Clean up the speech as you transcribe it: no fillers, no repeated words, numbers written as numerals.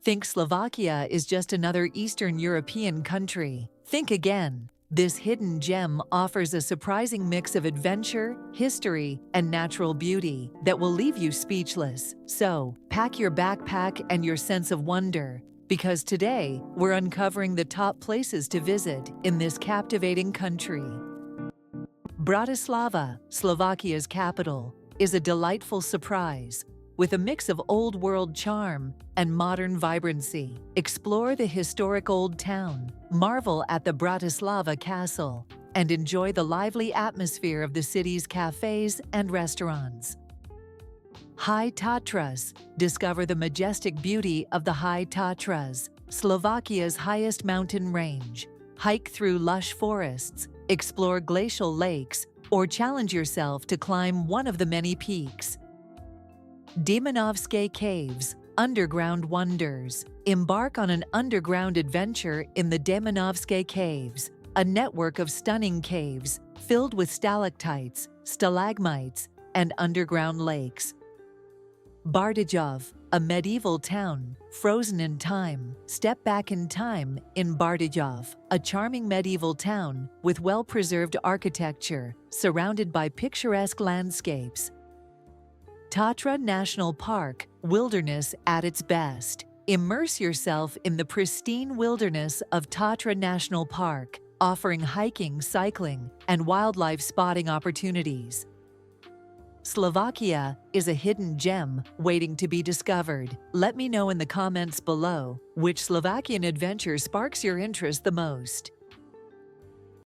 Think Slovakia is just another Eastern European country. Think again. This hidden gem offers a surprising mix of adventure, history, and natural beauty that will leave you speechless. So, pack your backpack and your sense of wonder, because today we're uncovering the top places to visit in this captivating country. Bratislava, Slovakia's capital, is a delightful surprise. With a mix of old-world charm and modern vibrancy, explore the historic old town, marvel at the Bratislava Castle, and enjoy the lively atmosphere of the city's cafes and restaurants. High Tatras. Discover the majestic beauty of the High Tatras, Slovakia's highest mountain range. Hike through lush forests, explore glacial lakes, or challenge yourself to climb one of the many peaks. Demänovská Caves, underground wonders. Embark on an underground adventure in the Demänovská Caves, a network of stunning caves filled with stalactites, stalagmites, and underground lakes. Bardejov, a medieval town, frozen in time. Step back in time in Bardejov, a charming medieval town with well-preserved architecture, surrounded by picturesque landscapes. Tatras National Park, wilderness at its best. Immerse yourself in the pristine wilderness of Tatras National Park, offering hiking, cycling, and wildlife spotting opportunities. Slovakia is a hidden gem waiting to be discovered. Let me know in the comments below which Slovakian adventure sparks your interest the most.